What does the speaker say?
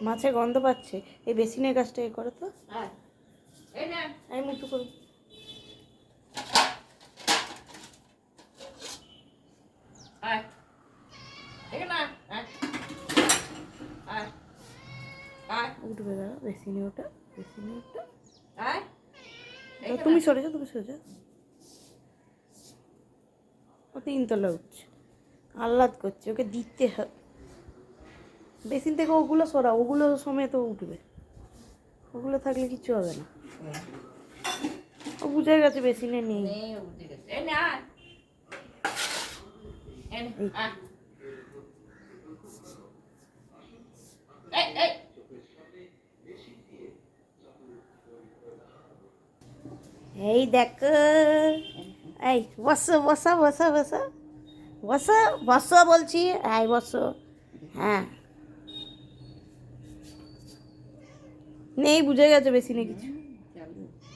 মাছের গন্ধ পাচ্ছে। এই বেসিনের কাজটা এ করো তো। আমি মুখটু করব। উঠবে দাঁড়া, বেসিনে ওটা, বেসিনে ওটা। তুমি সরে যাও, তুমি সরে যাও। ও তিনতলা উঠছে, আহ্লাদ করছে, ওকে দিতে হবে। বেসিন থেকে ওগুলো সরা, ওগুলো সমেত উঠবে। ওগুলো থাকলে কিচ্ছু হবে না। ও বুঝে গেছে বেসিনে নেই। এই দেখো, এই বসো বসো বসো বসো বসো বসো বলছি, এই বসো। হ্যাঁ, নেই, বুঝে গেছে বেসিনে কিছু।